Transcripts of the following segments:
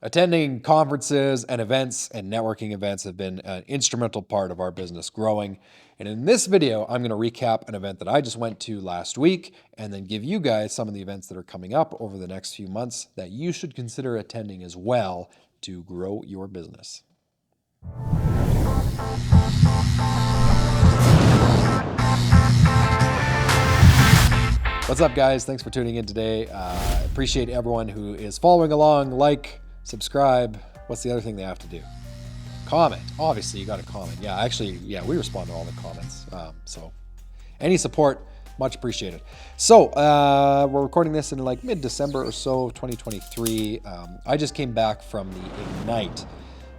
Attending conferences and events and networking events have been an instrumental part of our business growing. And in this video, I'm going to recap an event that I just went to last week and then give you guys some of the events that are coming up over the next few months that you should consider attending as well to grow your business. What's up, guys? Thanks for tuning in today. Appreciate everyone who is following along. Like, subscribe. What's the other thing they have to do? Comment. Obviously, you got to comment. Yeah, we respond to all the comments. So any support, much appreciated. So we're recording this in like mid-December or so of 2023. I just came back from the Ignite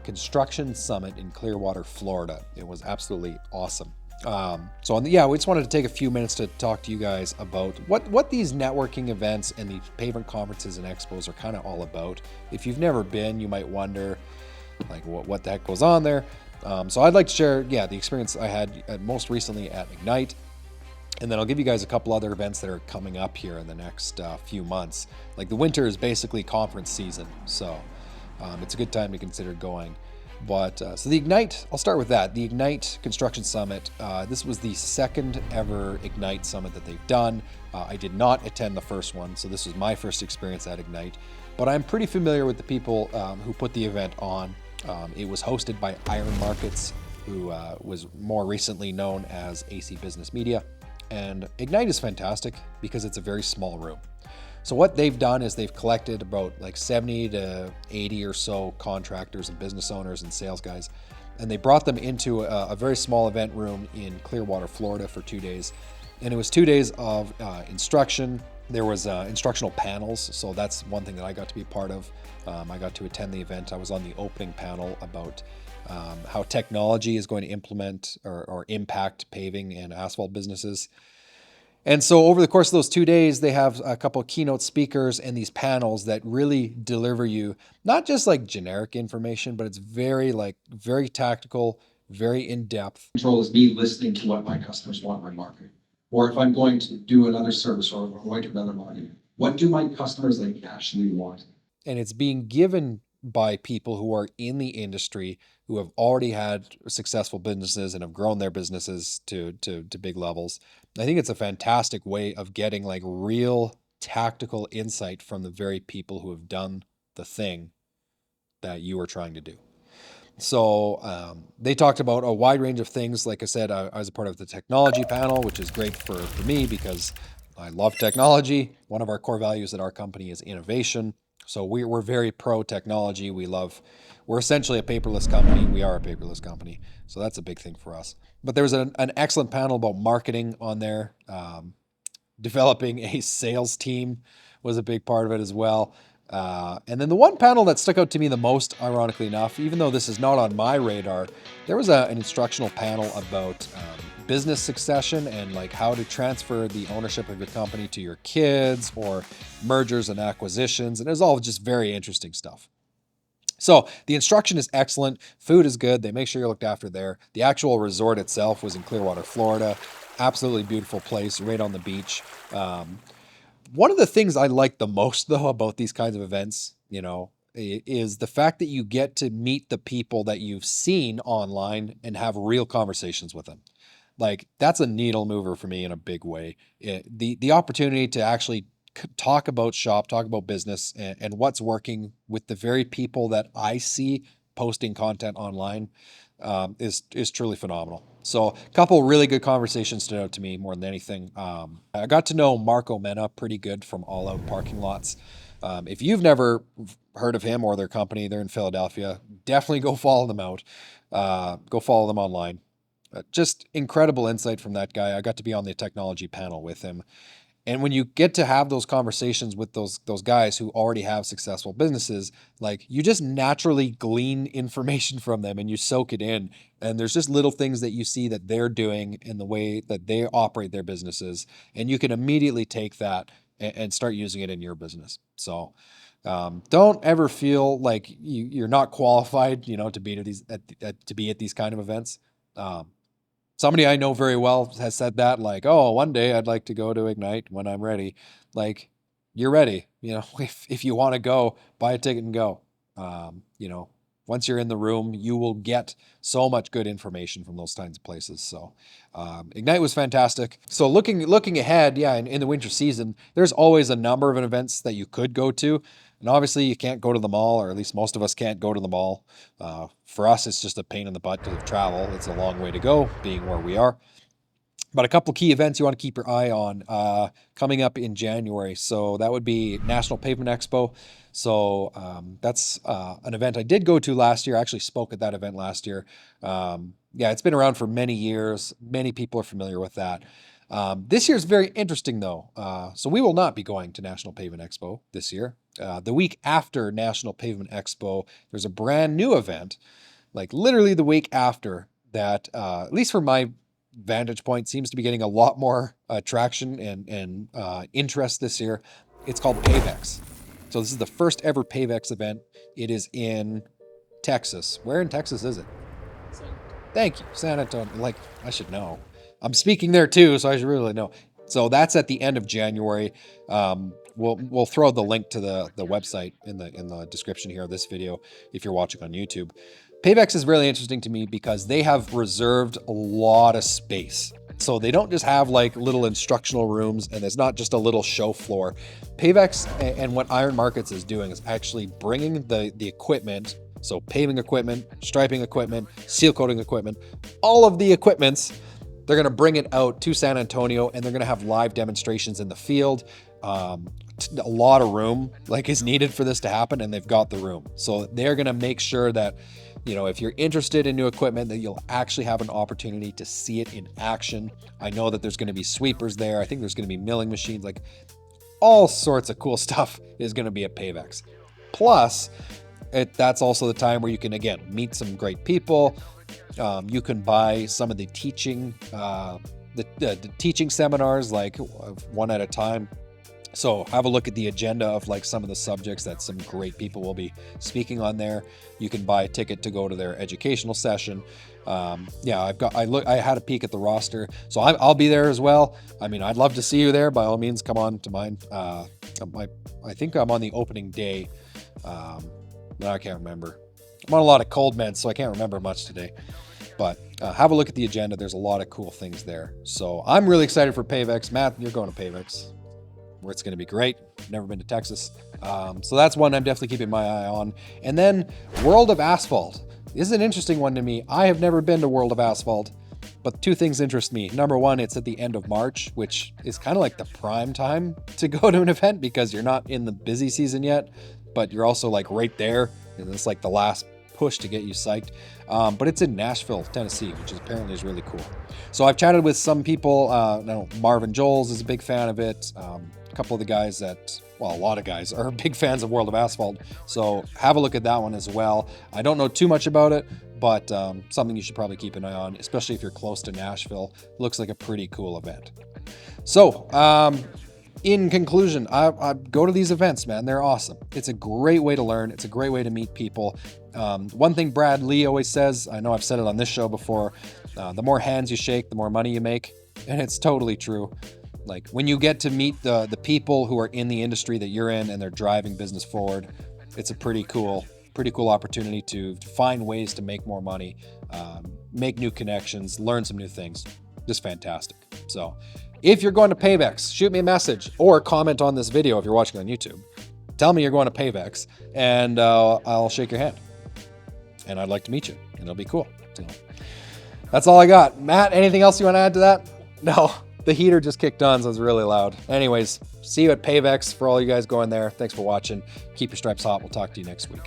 Construction Summit in Clearwater, Florida. It was absolutely awesome. We just wanted to take a few minutes to talk to you guys about what these networking events and these pavement conferences and expos are kind of all about. If you've never been, you might wonder, like, what the heck goes on there. So I'd like to share, the experience I had most recently at Ignite, and then I'll give you guys a couple other events that are coming up here in the next few months. Like, the winter is basically conference season, so it's a good time to consider going. But so the Ignite, I'll start with that. The Ignite Construction Summit, this was the second ever Ignite Summit that they've done. I did not attend the first one, so this was my first experience at Ignite. But I'm pretty familiar with the people who put the event on. It was hosted by Iron Markets, who was more recently known as AC Business Media. And Ignite is fantastic because it's a very small room. So what they've done is they've collected about like 70 to 80 or so contractors and business owners and sales guys, and they brought them into a very small event room in Clearwater, Florida for 2 days. And it was 2 days of instruction. There was instructional panels, so that's one thing that I got to be a part of. I got to attend the event. I was on the opening panel about how technology is going to implement or impact paving and asphalt businesses. And so over the course of those 2 days, they have a couple of keynote speakers and these panels that really deliver you not just like generic information, but it's very tactical, very in-depth. Control is me listening to what my customers want in my market. Or if I'm going to do another service or I'm going to another market, what do my customers actually want? And it's being given by people who are in the industry, who have already had successful businesses and have grown their businesses to big levels. I think it's a fantastic way of getting like real tactical insight from the very people who have done the thing that you are trying to do. So they talked about a wide range of things. Like I said, I was a part of the technology panel, which is great for me because I love technology. One of our core values at our company is innovation. So we're very pro technology. We're essentially a paperless company. We are a paperless company. So that's a big thing for us. But there was an excellent panel about marketing on there. Developing a sales team was a big part of it as well. And then the one panel that stuck out to me the most, ironically enough, even though this is not on my radar, there was an instructional panel about business succession and like how to transfer the ownership of your company to your kids or mergers and acquisitions. And it was all just very interesting stuff. So the instruction is excellent. Food is good. They make sure you're looked after there. The actual resort itself was in Clearwater, Florida. Absolutely beautiful place, right on the beach. One of the things I like the most, though, about these kinds of events, is the fact that you get to meet the people that you've seen online and have real conversations with them. Like, that's a needle mover for me in a big way. The opportunity to actually talk about shop, talk about business and what's working with the very people that I see posting content online is truly phenomenal. So a couple really good conversations stood out to me more than anything. I got to know Marco Mena pretty good from All Out Parking Lots. If you've never heard of him or their company, they're in Philadelphia, definitely go follow them out. Go follow them online. Just incredible insight from that guy. I got to be on the technology panel with him. And when you get to have those conversations with those guys who already have successful businesses, like, you just naturally glean information from them and you soak it in. And there's just little things that you see that they're doing in the way that they operate their businesses. And you can immediately take that and start using it in your business. So don't ever feel like you're not qualified, to be at these kind of events. Somebody I know very well has said that, like, oh, one day I'd like to go to Ignite when I'm ready. Like, you're ready. If you want to go, buy a ticket and go. You know, once you're in the room, you will get so much good information from those kinds of places. So Ignite was fantastic. So looking ahead, yeah, in the winter season, there's always a number of events that you could go to. And obviously you can't go to the mall, or at least most of us can't go to the mall. For us, it's just a pain in the butt because of travel. It's a long way to go being where we are. But a couple key events you want to keep your eye on coming up in January. So that would be National Pavement Expo. So that's an event I did go to last year. I actually spoke at that event last year. Yeah, it's been around for many years. Many people are familiar with that. This year is very interesting, though. So we will not be going to National Pavement Expo this year. The week after National Pavement Expo, there's a brand new event, like literally the week after that, at least for my vantage point, seems to be getting a lot more traction and interest this year. It's called PAVEX. So this is the first ever PAVEX event. It is in Texas. Where in Texas is it? Thank you, San Antonio. Like, I should know. I'm speaking there too, so I should really know. So that's at the end of January. We'll throw the link to the website in the description here of this video if you're watching on YouTube. PAVEX is really interesting to me because they have reserved a lot of space. So they don't just have like little instructional rooms, and it's not just a little show floor. PAVEX and what Iron Markets is doing is actually bringing the equipment, so paving equipment, striping equipment, seal coating equipment, all of the equipments, they're going to bring it out to San Antonio, and they're going to have live demonstrations in the field. A lot of room like is needed for this to happen, and they've got the room. So they're going to make sure that, you know, if you're interested in new equipment, that you'll actually have an opportunity to see it in action. I know that there's going to be sweepers there. I think there's going to be milling machines, like all sorts of cool stuff is going to be at PAVEX. Plus, that's also the time where you can, again, meet some great people. You can buy some of the teaching, the teaching seminars, like one at a time. So have a look at the agenda of like some of the subjects that some great people will be speaking on there. You can buy a ticket to go to their educational session. Yeah, I had a peek at the roster, so I'll be there as well. I mean, I'd love to see you there. By all means, come on to mine. I think I'm on the opening day. No, I can't remember. I'm on a lot of cold meds, so I can't remember much today. But have a look at the agenda. There's a lot of cool things there. So I'm really excited for PAVEX. Matt, you're going to PAVEX, where it's going to be great. Never been to Texas. So that's one I'm definitely keeping my eye on. And then World of Asphalt. This is an interesting one to me. I have never been to World of Asphalt, but two things interest me. Number one, it's at the end of March, which is kind of like the prime time to go to an event because you're not in the busy season yet, but you're also like right there. And it's like the last push to get you psyched. But it's in Nashville, Tennessee, which is apparently is really cool. So I've chatted with some people. Marvin Joels is a big fan of it. A couple of the guys a lot of guys are big fans of World of Asphalt. So have a look at that one as well. I don't know too much about it, but something you should probably keep an eye on, especially if you're close to Nashville. Looks like a pretty cool event. So in conclusion, I go to these events, man. They're awesome. It's a great way to learn. It's a great way to meet people. One thing Brad Lee always says, I know I've said it on this show before, the more hands you shake, the more money you make. And it's totally true. Like when you get to meet the people who are in the industry that you're in and they're driving business forward, it's a pretty cool opportunity to find ways to make more money, make new connections, learn some new things. Just fantastic. So if you're going to PAVEX, shoot me a message or comment on this video if you're watching on YouTube. Tell me you're going to PAVEX, and I'll shake your hand. And I'd like to meet you, and it'll be cool. So that's all I got. Matt, anything else you want to add to that? No, the heater just kicked on, so it's really loud. Anyways, see you at PAVEX for all you guys going there. Thanks for watching. Keep your stripes hot. We'll talk to you next week.